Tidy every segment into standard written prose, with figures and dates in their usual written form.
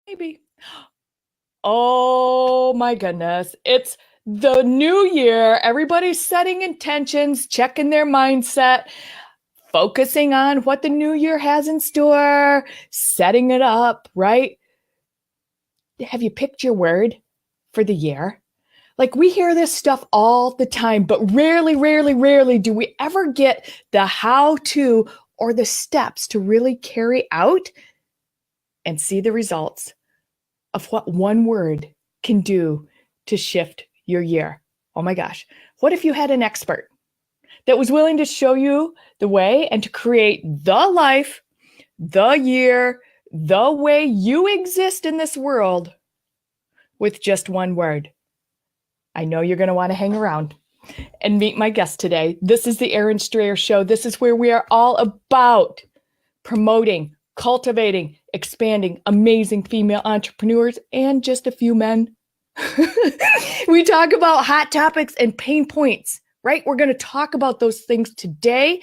Maybe. Oh my goodness. It's the new year. Everybody's setting intentions, checking their mindset, focusing on what the new year has in store, setting it up, right? Have you picked your word for the year? Like we hear this stuff all the time, but rarely do we ever get the how to or the steps to really carry out and see the results of what one word can do to shift your year. Oh my gosh. What if you had an expert that was willing to show you the way and to create the life, the year, the way you exist in this world with just one word? I know you're going to want to hang around and meet my guest today. This is the Erin Strayer Show. This is where we are all about promoting, cultivating, expanding amazing female entrepreneurs and just a few men. We talk about hot topics and pain points, right? We're going to talk about those things today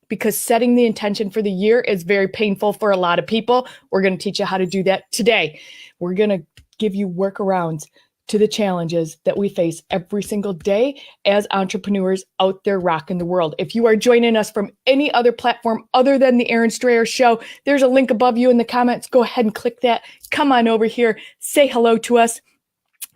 because setting the intention for the year is very painful for a lot of people. We're going to teach you how to do that today. We're going to give you workarounds to the challenges that we face every single day as entrepreneurs out there rocking the world. If you are joining us from any other platform other than the Erin Strayer Show, there's a link above you in the comments. Go ahead and click that. Come on over here, say hello to us,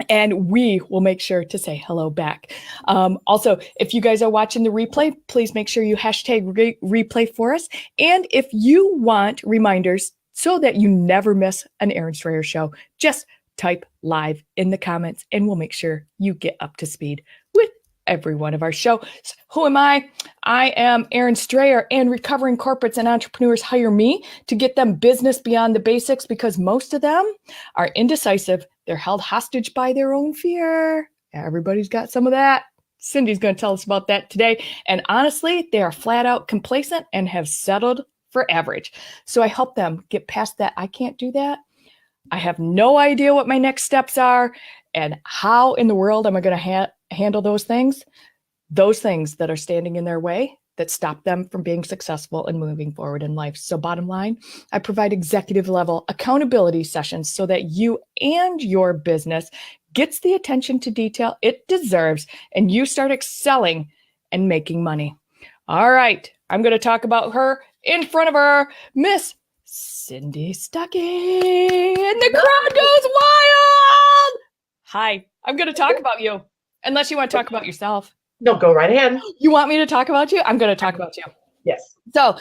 and we will make sure to say hello back. Also, if you guys are watching the replay, please make sure you hashtag replay for us. And if you want reminders so that you never miss an Erin Strayer Show, just type live in the comments and we'll make sure you get up to speed with every one of our shows. Who am I? I am Erin Strayer, and recovering corporates and entrepreneurs hire me to get them business beyond the basics because most of them are indecisive. They're held hostage by their own fear. Everybody's got some of that. Cindy's going to tell us about that today. And honestly, they are flat out complacent and have settled for average. So I help them get past that. I can't do that. I have no idea what my next steps are and how in the world am I going to handle those things that are standing in their way that stop them from being successful and moving forward in life. So bottom line, I provide executive level accountability sessions so that you and your business gets the attention to detail it deserves and you start excelling and making money. All right, I'm going to talk about her in front of her, Miss Cindy Stuckey, and the crowd goes wild. Hi, I'm going to talk about you, unless you want to talk about yourself. No, go right ahead. You want me to talk about you? I'm going to talk about you. Yes. So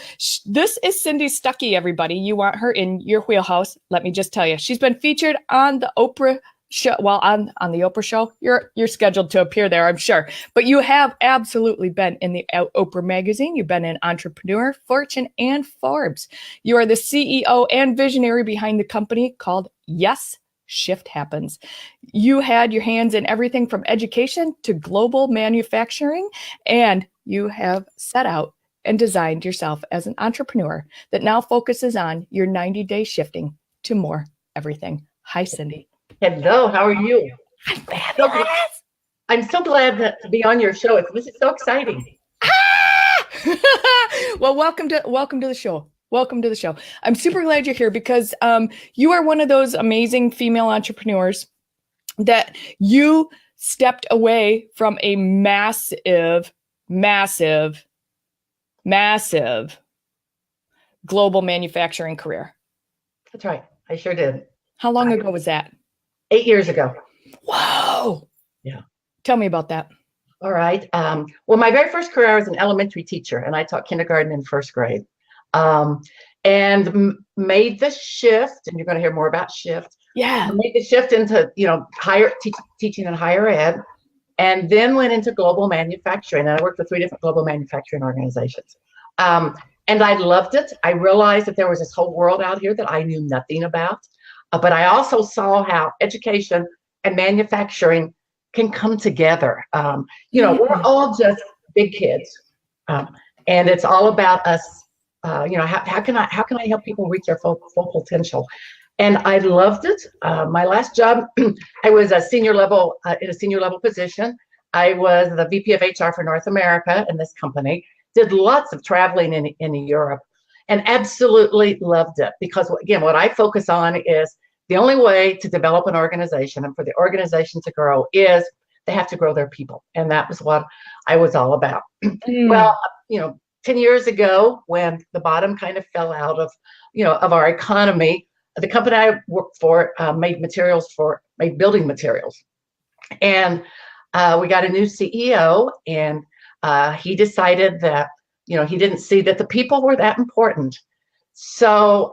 this is Cindy Stuckey, everybody. You want her in your wheelhouse. Let me just tell you, she's been featured on the Oprah show. Well, on the Oprah show, you're scheduled to appear there, I'm sure. But you have absolutely been in the Oprah magazine. You've been an entrepreneur, Fortune, and Forbes. You are the CEO and visionary behind the company called Yes Shift Happens. You had your hands in everything from education to global manufacturing, and you have set out and designed yourself as an entrepreneur that now focuses on your 90-day shifting to more everything. Hi, Cindy. Hello, how are you? I'm fabulous. I'm so glad to be on your show. This is so exciting. Well, welcome to the show. Welcome to the show. I'm super glad you're here because you are one of those amazing female entrepreneurs that you stepped away from a massive global manufacturing career. That's right. I sure did. How long ago was that? 8 years ago. Whoa. Yeah. Tell me about that. All right. Well, my very first career, I was an elementary teacher, and I taught kindergarten and first grade. And made the shift, and you're going to hear more about shift. Yeah. Made the shift into, higher teaching in higher ed, and then went into global manufacturing. And I worked for 3 different global manufacturing organizations. And I loved it. I realized that there was this whole world out here that I knew nothing about. But I also saw how education and manufacturing can come together. We're all just big kids, and it's all about us. How can I help people reach their full potential? And I loved it. My last job, I was a senior level in a senior level position. I was the VP of HR for North America in this company. Did lots of traveling in Europe, and absolutely loved it because, again, what I focus on is the only way to develop an organization and for the organization to grow is they have to grow their people. And that was what I was all about. Well, 10 years ago, when the bottom kind of fell out of, of our economy, the company I worked for made building materials. And we got a new CEO, and he decided that, he didn't see that the people were that important. So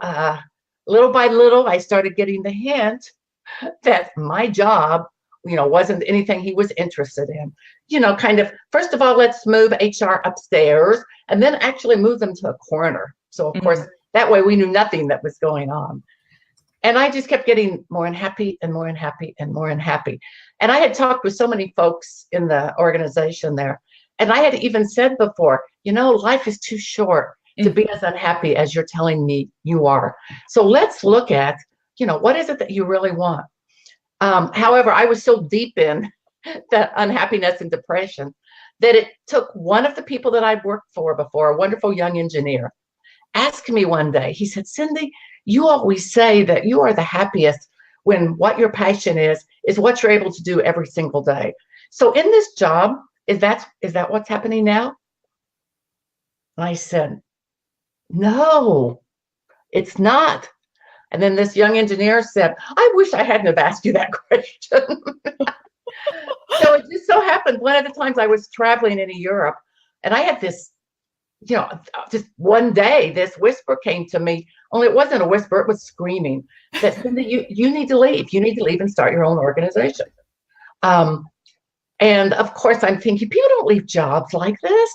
little by little, I started getting the hint that my job, wasn't anything he was interested in. Kind of, first of all, let's move HR upstairs and then actually move them to a corner. So, of course, that way we knew nothing that was going on. And I just kept getting more unhappy and more unhappy and more unhappy. And I had talked with so many folks in the organization there. And I had even said before, life is too short to be as unhappy as you're telling me you are. So let's look at, what is it that you really want? However, I was so deep in that unhappiness and depression that it took one of the people that I'd worked for before, a wonderful young engineer, asked me one day, he said, Cindy, you always say that you are the happiest when what your passion is what you're able to do every single day. So in this job, is that what's happening now? And I said, no, it's not. And then this young engineer said, I wish I hadn't have asked you that question. So it just so happened, one of the times I was traveling in Europe, and I had this, just one day, this whisper came to me, only it wasn't a whisper, it was screaming, that Cindy, you need to leave. You need to leave and start your own organization. And of course, I'm thinking, people don't leave jobs like this.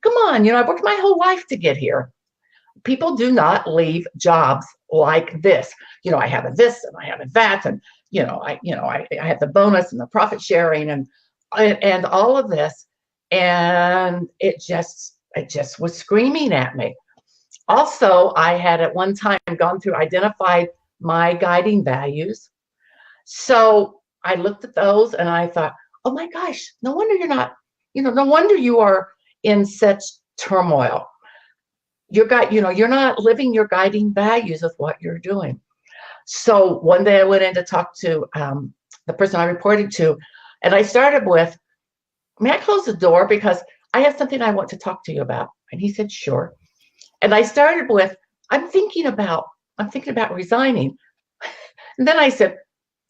Come on, I worked my whole life to get here. People do not leave jobs like this. I have a this and I have a that, and I have the bonus and the profit sharing and all of this, and it just was screaming at me. Also, I had at one time identified my guiding values. So I looked at those and I thought, oh my gosh, no wonder you're not, no wonder you are in such turmoil. You're not living your guiding values with what you're doing. So one day I went in to talk to the person I reported to, and I started with, may I close the door because I have something I want to talk to you about? And he said, sure. And I started with, I'm thinking about resigning. And then I said,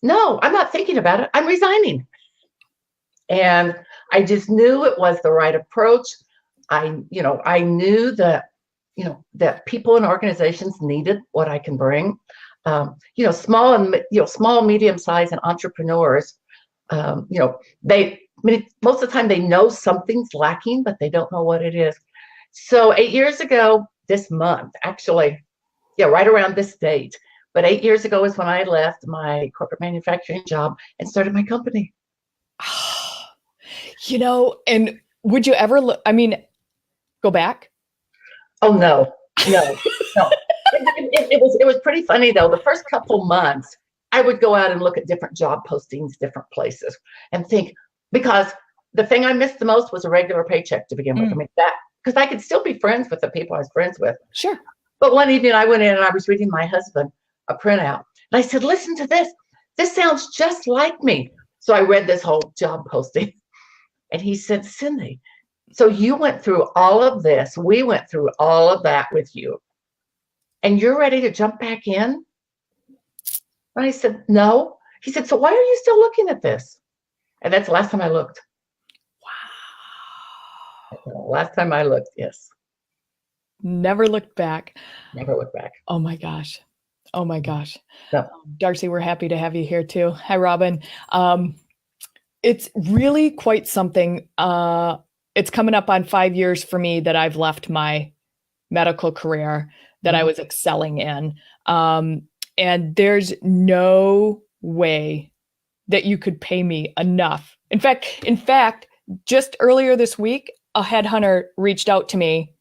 no, I'm not thinking about it. I'm resigning. And I just knew it was the right approach. I knew that, that people and organizations needed what I can bring. Small and medium-sized and entrepreneurs, most of the time they know something's lacking, but they don't know what it is. So 8 years ago, this month, actually, right around this date, but 8 years ago is when I left my corporate manufacturing job and started my company. And would you ever go back? Oh, no. It was pretty funny though. The first couple months, I would go out and look at different job postings, different places, and think, because the thing I missed the most was a regular paycheck to begin with. Because I could still be friends with the people I was friends with. Sure. But one evening I went in and I was reading my husband a printout, and I said, listen to this. This sounds just like me. So I read this whole job posting, and he said, Cindy, so you went through all of this. We went through all of that with you, and you're ready to jump back in? And I said, no. He said, so why are you still looking at this? And that's the last time I looked. Wow. Last time I looked, yes. Never looked back. Never looked back. Oh my gosh. Oh my gosh. Yeah. Darcy, we're happy to have you here too. Hi, Robin. It's really quite something. It's coming up on 5 years for me that I've left my medical career that I was excelling in. And there's no way that you could pay me enough. In fact, just earlier this week, a headhunter reached out to me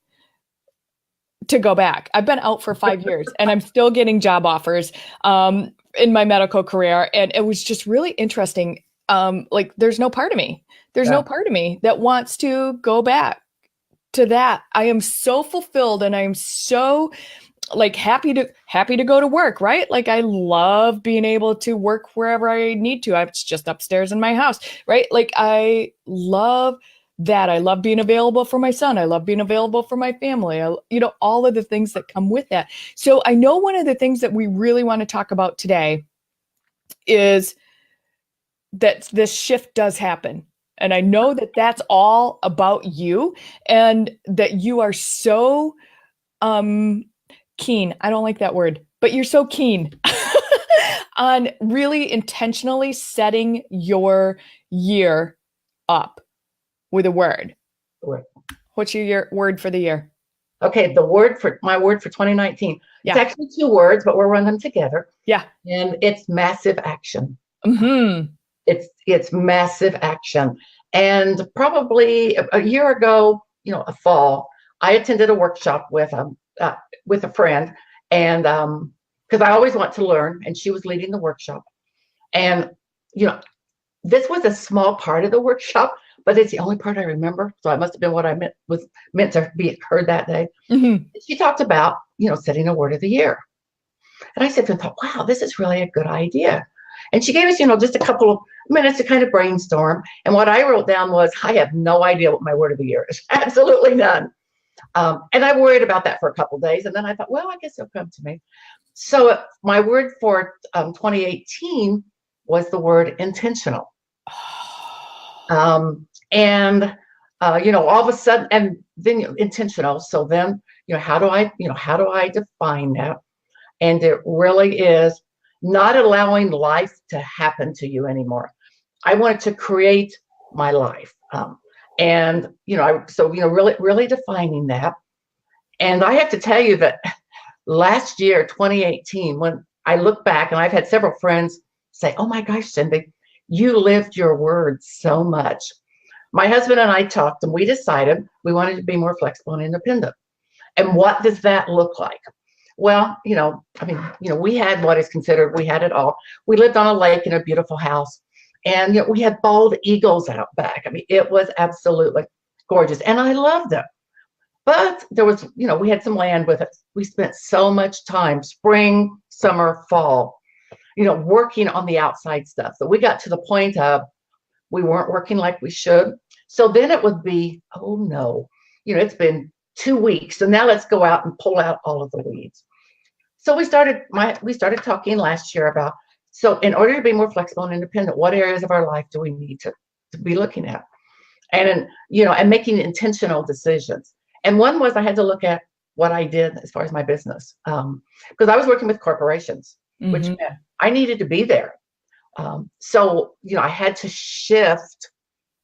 to go back. I've been out for 5 years and I'm still getting job offers in my medical career. And it was just really interesting. There's no part of me. There's no part of me that wants to go back to that. I am so fulfilled and I am so like happy to go to work, right? Like I love being able to work wherever I need to. It's just upstairs in my house, right? Like I love that. I love being available for my son. I love being available for my family. All of the things that come with that. So I know one of the things that we really want to talk about today is that this shift does happen. And I know that that's all about you and that you are so keen. I don't like that word, but you're so keen on really intentionally setting your year up with a word. Word. What's your word for the year? Okay, my word for 2019. Yeah. It's actually 2 words, but we'll run them together. Yeah. And it's massive action. Mm-hmm. It's massive action. And probably a year ago, a fall, I attended a workshop with a friend, and because I always want to learn, and she was leading the workshop. And this was a small part of the workshop, but it's the only part I remember. So it must have been what I was meant to be heard that day. Mm-hmm. She talked about, setting a word of the year. And I said to her, wow, this is really a good idea. And she gave us, just a couple of minutes to kind of brainstorm. And what I wrote down was, I have no idea what my word of the year is. Absolutely none. And I worried about that for a couple of days. And then I thought, well, I guess it'll come to me. So my word for 2018 was the word intentional. And all of a sudden, and then intentional. So then, how do I define that? And it really is not allowing life to happen to you anymore. I wanted to create my life. Really defining that. And I have to tell you that last year, 2018, when I look back, and I've had several friends say, oh my gosh, Cindy, you lived your words so much. My husband and I talked, and we decided we wanted to be more flexible and independent. And what does that look like? Well, we had what is considered, we had it all. We lived on a lake in a beautiful house, and we had bald eagles out back. It was absolutely gorgeous, and I loved it. But there was, we had some land with it. We spent so much time, spring, summer, fall, working on the outside stuff. So we got to the point of we weren't working like we should. So then it would be, oh no, it's been 2 weeks. So now let's go out and pull out all of the weeds. So we started talking last year about, so in order to be more flexible and independent, what areas of our life do we need to be looking at? And, and making intentional decisions. And one was I had to look at what I did as far as my business, because I was working with corporations, mm-hmm. which meant I needed to be there. So, I had to shift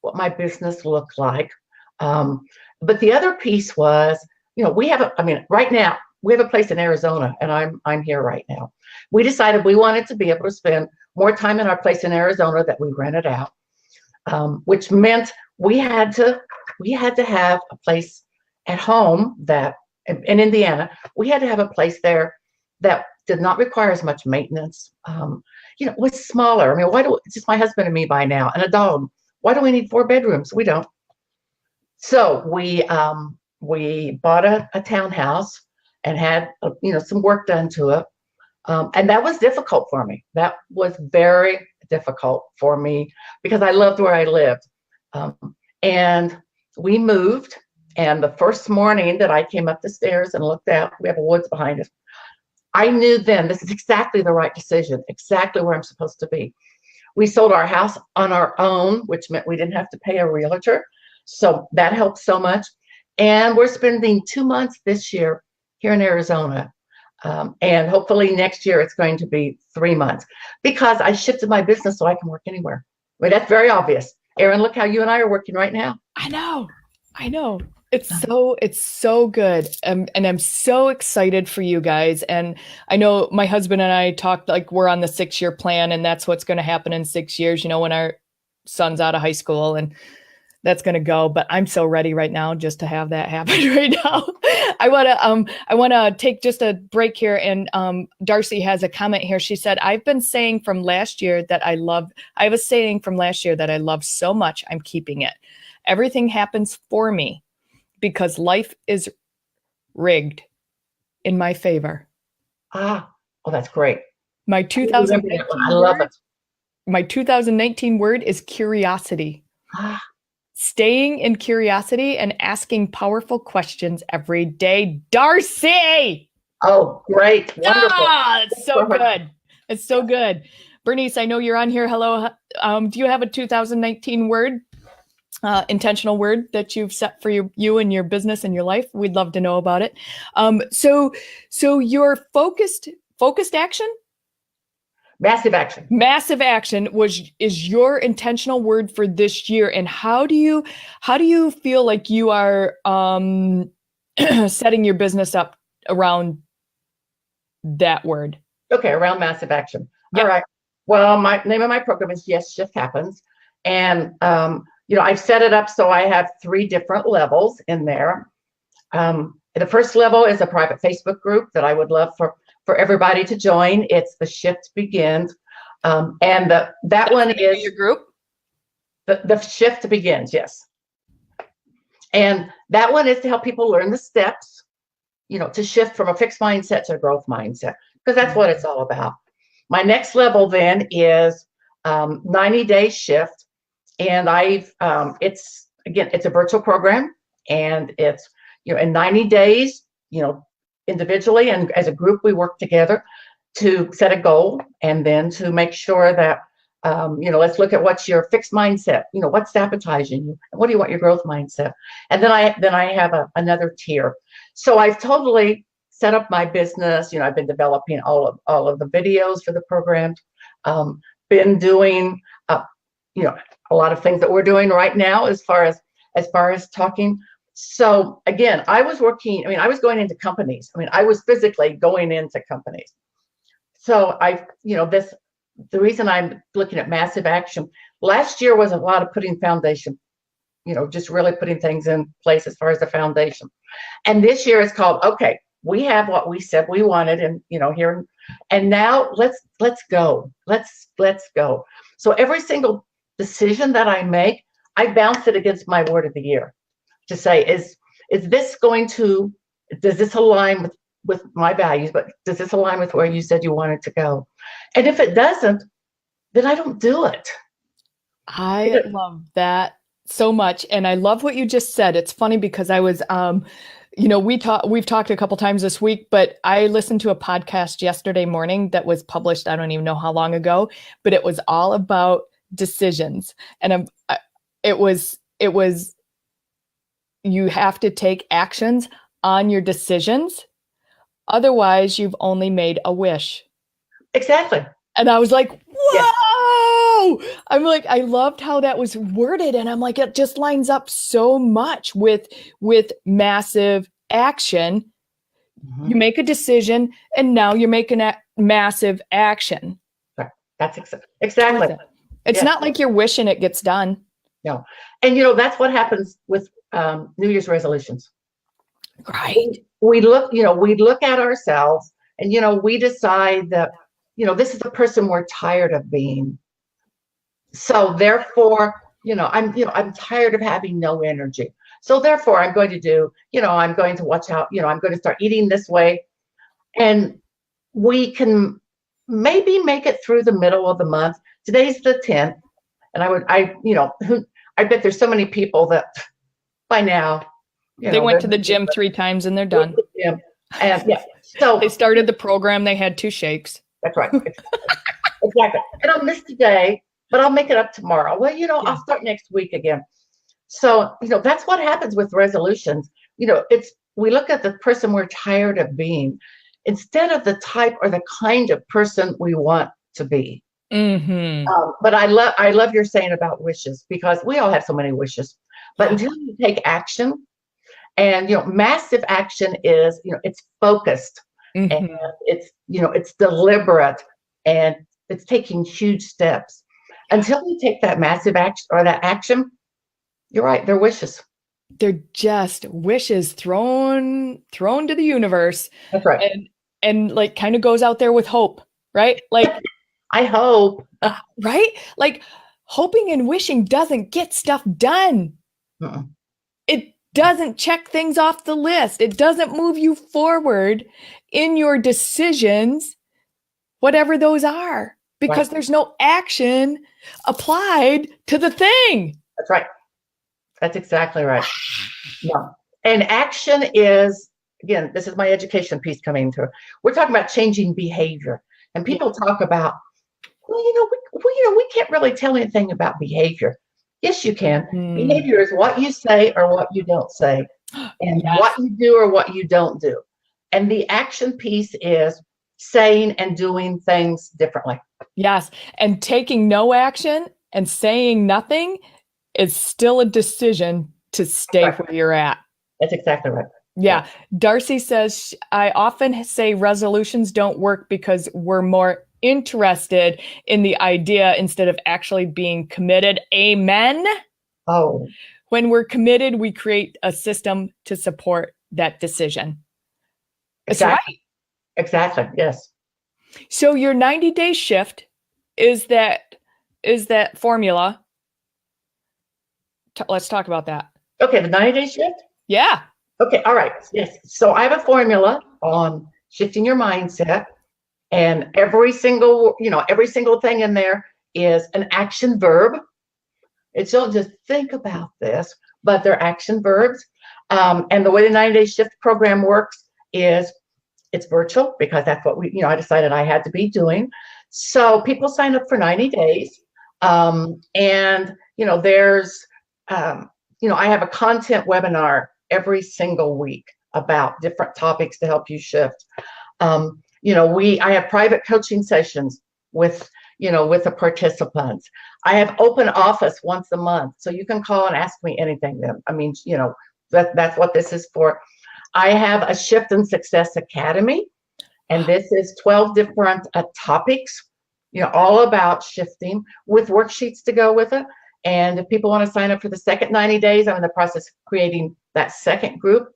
what my business looked like. But the other piece was, right now we have a place in Arizona, and I'm here right now. We decided we wanted to be able to spend more time in our place in Arizona that we rented out, which meant we had to have a place at home that in Indiana, we had to have a place there that did not require as much maintenance. Was smaller. It's just my husband and me by now, and a dog. Why do we need 4 bedrooms? We don't. So we bought a townhouse and had some work done to it, and that was difficult for me. That was very difficult for me because I loved where I lived, and we moved. And the first morning that I came up the stairs and looked out, we have a woods behind us. I knew then this is exactly the right decision, exactly where I'm supposed to be. We sold our house on our own, which meant we didn't have to pay a realtor. So that helped so much. And we're spending 2 months this year here in Arizona. And hopefully next year it's going to be 3 months because I shifted my business so I can work anywhere. That's very obvious. Erin, look how you and I are working right now. I know. It's so good. And I'm so excited for you guys. And I know my husband and I talked like we're on the 6-year plan, and that's what's going to happen in 6 years, when our son's out of high school, and that's going to go. But I'm so ready right now just to have that happen right now. I want to take just a break here. And Darcy has a comment here. She said, I have a saying from last year that I love so much. I'm keeping it. Everything happens for me because life is rigged. in my favor. Ah, oh, that's great. My I remember that one. I love it. My 2019 word is curiosity. Ah, Staying in curiosity and asking powerful questions every day. Darcy! oh, great. Wonderful. Ah, it's so good. It's so good. Bernice, I know you're on here. Hello. Do you have a 2019 word, intentional word that you've set for you and your business and your life? We'd love to know about it. So your focused action? Massive action. Massive action is your intentional word for this year. And how do you feel like you are setting your business up around that word? Okay, around massive action. Yep. All right. Well, my name of my program is Yes Shift Happens. And I've set it up so I have 3 different levels in there. The first level is a private Facebook group that I would love for everybody to join. It's The Shift Begins. And that one is your group. The Shift Begins, yes. And that one is to help people learn the steps, to shift from a fixed mindset to a growth mindset, because that's what it's all about. My next level then is 90-day shift. And it's a virtual program, and it's, in 90 days, individually and as a group, we work together to set a goal, and then to make sure that, let's look at what's your fixed mindset, what's sabotaging you, and what do you want your growth mindset. And then I have another tier. So I've totally set up my business. I've been developing all of the videos for the program, been doing, a lot of things that we're doing right now as far as talking. So again, I was going into companies. I was physically going into companies. So the reason I'm looking at massive action, last year was a lot of putting foundation, just really putting things in place as far as the foundation. And this year is called, okay, we have what we said we wanted, and here, and now let's go. Let's go. So every single decision that I make, I bounce it against my word of the year to say, is this does this align with my values, but does this align with where you said you wanted to go? And if it doesn't, then I don't do it. I love that so much. And I love what you just said. It's funny because I was, we've talked a couple times this week, but I listened to a podcast yesterday morning that was published, I don't even know how long ago, but it was all about decisions. And it was you have to take actions on your decisions. Otherwise, you've only made a wish. Exactly. And I was like, whoa! Yes. I'm like, I loved how that was worded. And I'm like, it just lines up so much with massive action. Mm-hmm. You make a decision, and now you're making a massive action. That's exactly. It's not like you're wishing it gets done. No. And that's what happens with New Year's resolutions. Right. We look at ourselves, and we decide that this is the person we're tired of being. So therefore, I'm tired of having no energy. So therefore, I'm going to watch out. I'm going to start eating this way, and we can maybe make it through the middle of the month. Today's the 10th, and I bet there's so many people that by now, they went to the gym 3 times and they're done. And so they started the program. They had 2 shakes. That's right. Exactly. And I'll miss today, but I'll make it up tomorrow. Well, I'll start next week again. So, that's what happens with resolutions. We look at the person we're tired of being instead of the type or the kind of person we want to be. Mm-hmm. But I love your saying about wishes, because we all have so many wishes. But until you take action, and massive action is it's focused, mm-hmm. and it's deliberate, and it's taking huge steps. Until you take that massive action or that action, you're right, they're wishes. They're just wishes thrown to the universe. That's right. And like kind of goes out there with hope, right? Like I hope. Right? Like hoping and wishing doesn't get stuff done. Uh-uh. doesn't check things off the list. It doesn't move you forward in your decisions, whatever those are, because there's no action applied to the thing. That's right. That's exactly right. Yeah. And action is, again, this is my education piece coming through. We're talking about changing behavior. And people talk about, well, we can't really tell anything about behavior. Yes, you can. Behavior is what you say or what you don't say, and what you do or what you don't do. And the action piece is saying and doing things differently. Yes. And taking no action and saying nothing is still a decision to stay where you're at. That's exactly right. Yeah. Darcy says, I often say resolutions don't work because we're more interested in the idea instead of actually being committed. Amen. Oh. When we're committed, we create a system to support that decision. Exactly. That's right. Exactly. Yes. So your 90-day shift is that formula. Let's talk about that. Okay, the 90-day shift? Yeah. Okay, all right. Yes. So I have a formula on shifting your mindset, and every single thing in there is an action verb. It's don't just think about this, but they're action verbs. And the way the 90-day shift program works is it's virtual, because that's what I decided I had to be doing. So people sign up for 90 days. And there's I have a content webinar every single week about different topics to help you shift. I have private coaching sessions with the participants. I have open office once a month, so you can call and ask me anything. That's what this is for. I have a Shift and Success Academy, and this is 12 different topics, all about shifting, with worksheets to go with it. And if people want to sign up for the second 90 days, I'm in the process of creating that second group.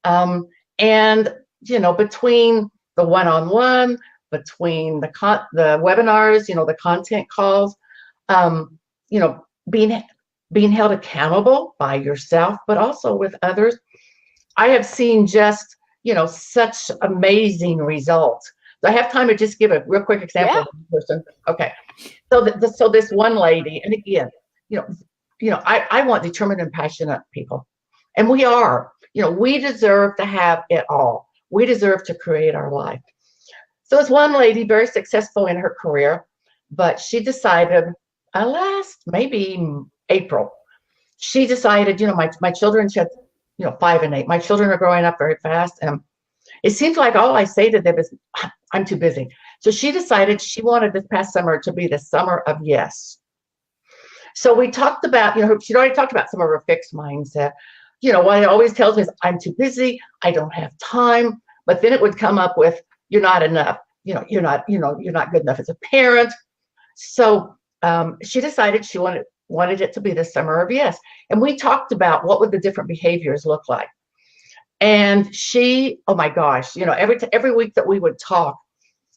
And between the one-on-one, between the webinars, the content calls, being held accountable by yourself, but also with others, I have seen just, such amazing results. Do I have time to just give a real quick example of this person? Okay. So this one lady, and again, I want determined and passionate people. And we are. We deserve to have it all. We deserve to create our life. So this one lady, very successful in her career, but she decided last maybe April, she decided, my children, she had 5 and 8. My children are growing up very fast, and it seems like all I say to them is, I'm too busy. So she decided she wanted this past summer to be the summer of yes. So we talked about, she'd already talked about some of her fixed mindset. What it always tells me is, I'm too busy, I don't have time. But then it would come up with, you're not enough. You're not good enough as a parent. So she decided she wanted it to be the summer of yes. And we talked about what would the different behaviors look like. And she, oh my gosh, every week that we would talk,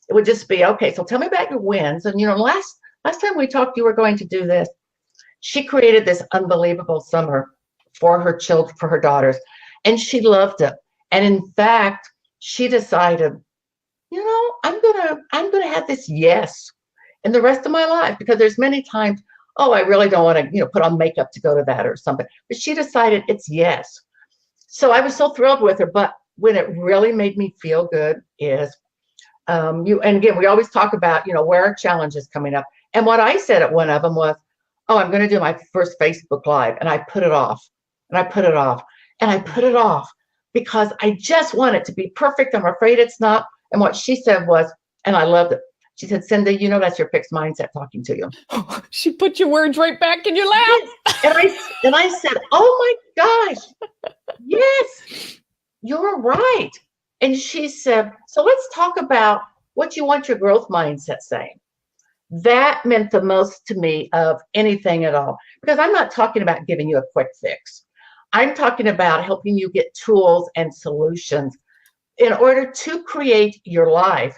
it would just be, okay, so tell me about your wins. And last time we talked, you were going to do this. She created this unbelievable summer for her children, for her daughters, and she loved it. And in fact, she decided, I'm gonna have this yes in the rest of my life, because there's many times, I really don't want to, put on makeup to go to that or something. But she decided it's yes. So I was so thrilled with her. But when it really made me feel good is, and again, we always talk about, where are challenges coming up. And what I said at one of them was, I'm going to do my first Facebook Live. And I put it off, and I put it off, and I put it off, because I just want it to be perfect. I'm afraid it's not. And what she said was, and I loved it, she said, Cindy, that's your fixed mindset talking to you. She put your words right back in your lap. And I said, oh my gosh, yes, you're right. And she said, so let's talk about what you want your growth mindset saying. That meant the most to me of anything at all, because I'm not talking about giving you a quick fix. I'm talking about helping you get tools and solutions in order to create your life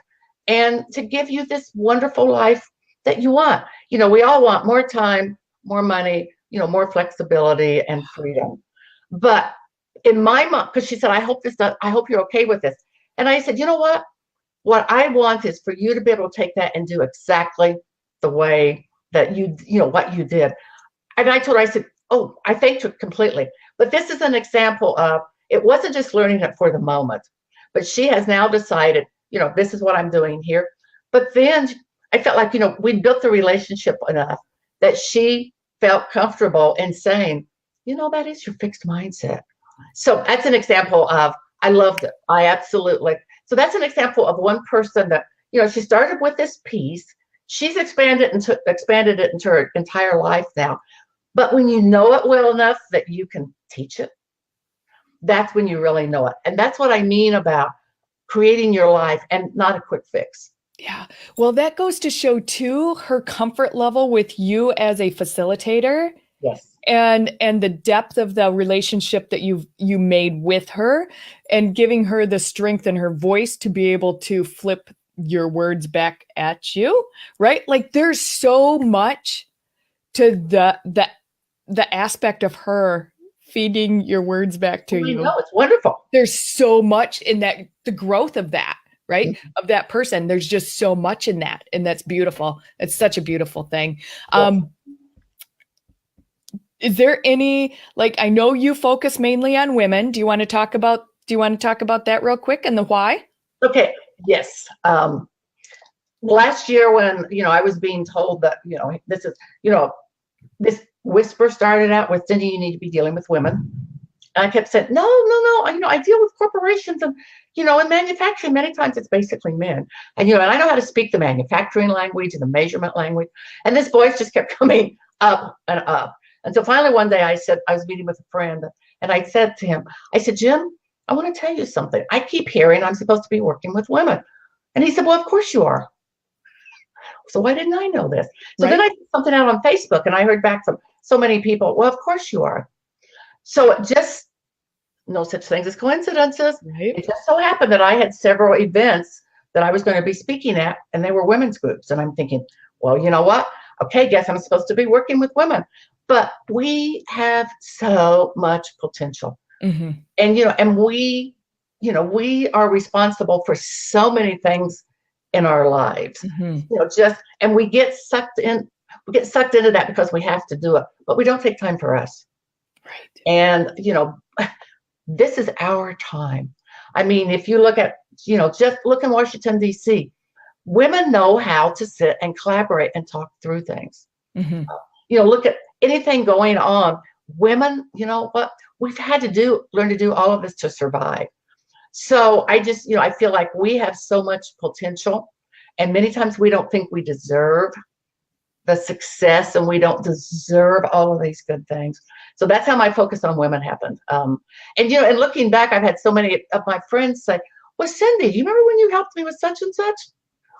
and to give you this wonderful life that you want. We all want more time, more money, more flexibility and freedom. But in my mind, because she said, I hope you're okay with this. And I said, you know what? What I want is for you to be able to take that and do exactly the way that what you did. And I told her, I said, oh, I thanked her completely. But this is an example of, it wasn't just learning it for the moment, but she has now decided, this is what I'm doing here. But then I felt like, we built the relationship enough that she felt comfortable in saying, that is your fixed mindset. So that's an example of, I loved it. I absolutely. So that's an example of one person that, she started with this piece. She's expanded it into her entire life now. But when you know it well enough that you can teach it, that's when you really know it. And that's what I mean about creating your life and not a quick fix. Yeah. Well, that goes to show too, her comfort level with you as a facilitator. Yes. And the depth of the relationship that you made with her, and giving her the strength in her voice to be able to flip your words back at you, right? Like there's so much to the aspect of her feeding your words back to you. I know, it's wonderful. There's so much in that, the growth of that, right? Mm-hmm. Of that person. There's just so much in that. And that's beautiful. It's such a beautiful thing. Yes. Is there any, I know you focus mainly on women. Do you want to talk about that real quick and the why? Okay. Yes. Last year when, I was being told that, this is, this whisper started out with, Cindy, you need to be dealing with women. And I kept saying, no. I deal with corporations and, in manufacturing, many times it's basically men. And, and I know how to speak the manufacturing language and the measurement language. And this voice just kept coming up and up. And so finally one day I was meeting with a friend and I said to him, I said, Jim, I want to tell you something. I keep hearing I'm supposed to be working with women. And he said, well, of course you are. So why didn't I know this? So Then I put something out on Facebook and I heard back from so many people, well, of course you are. So it just, no such things as coincidences. Right. It just so happened that I had several events that I was going to be speaking at and they were women's groups. And I'm thinking, well, you know what? Okay, guess I'm supposed to be working with women. But we have so much potential. Mm-hmm. And, and we are responsible for so many things in our lives. Mm-hmm. And we get sucked into that because we have to do it, but we don't take time for us. Right. And, this is our time. I mean, if you look at, just look in Washington, D.C., women know how to sit and collaborate and talk through things. Mm-hmm. Look at anything going on. Women, what we've had to learn to do all of this to survive. So I just, I feel like we have so much potential and many times we don't think we deserve the success and we don't deserve all of these good things. So that's how my focus on women happened. And looking back, I've had so many of my friends say, well, Cindy, do you remember when you helped me with such and such?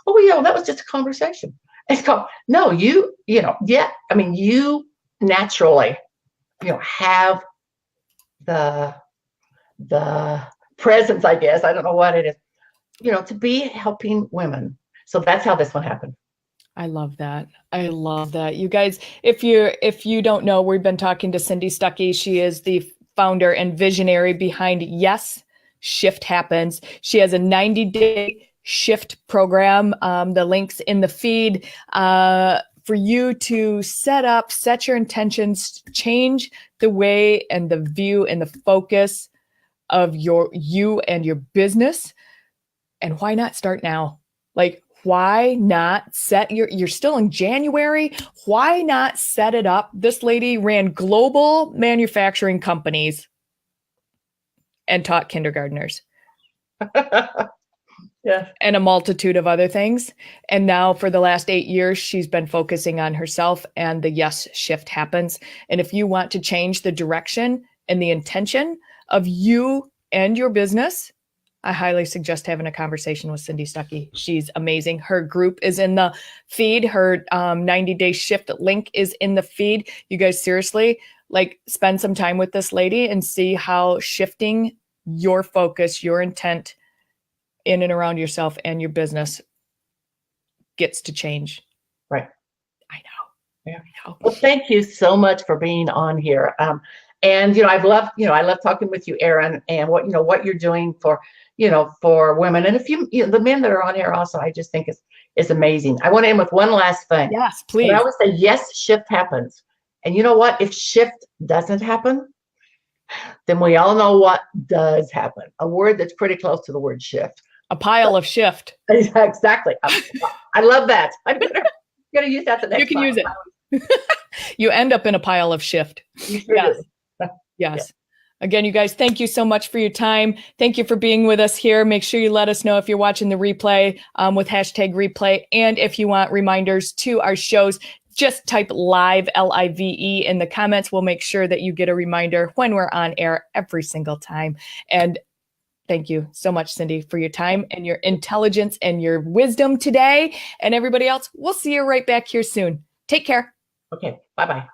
Oh, yeah, well, that was just a conversation. It's called, no, you naturally, have the presence, I guess, I don't know what it is, to be helping women. So that's how this one happened. I love that. You guys, if you don't know, we've been talking to Cindy Stuckey. She is the founder and visionary behind Yes, Shift Happens. She has a 90-day shift program. The link's in the feed for you to set your intentions, change the way and the view and the focus of you and your business. And why not start now? Why not you're still in January. Why not set it up? This lady ran global manufacturing companies and taught kindergartners. Yeah. And a multitude of other things. And now for the last 8 years, she's been focusing on herself and the Yes Shift Happens. And if you want to change the direction and the intention of you and your business, I highly suggest having a conversation with Cindy Stuckey. She's amazing. Her group is in the feed. Her 90-day shift link is in the feed. You guys seriously, spend some time with this lady and see how shifting your focus, your intent in and around yourself and your business gets to change. Right. I know. Yeah. Well, thank you so much for being on here. And I love talking with you, Erin, and what you're doing for women, and the men that are on here also. I just think is amazing. I want to end with one last thing. Yes, please. I always say, yes, shift happens, and you know what? If shift doesn't happen, then we all know what does happen. A word that's pretty close to the word shift. A pile of shift. Exactly. I love that. I'm gonna use that the next time. You can use it. You end up in a pile of shift. You sure Yes. do. Yes. Again, you guys, thank you so much for your time. Thank you for being with us here. Make sure you let us know if you're watching the replay with #replay. And if you want reminders to our shows, just type live, LIVE, in the comments. We'll make sure that you get a reminder when we're on air every single time. And thank you so much, Cindy, for your time and your intelligence and your wisdom today. And everybody else, we'll see you right back here soon. Take care. Okay. Bye-bye.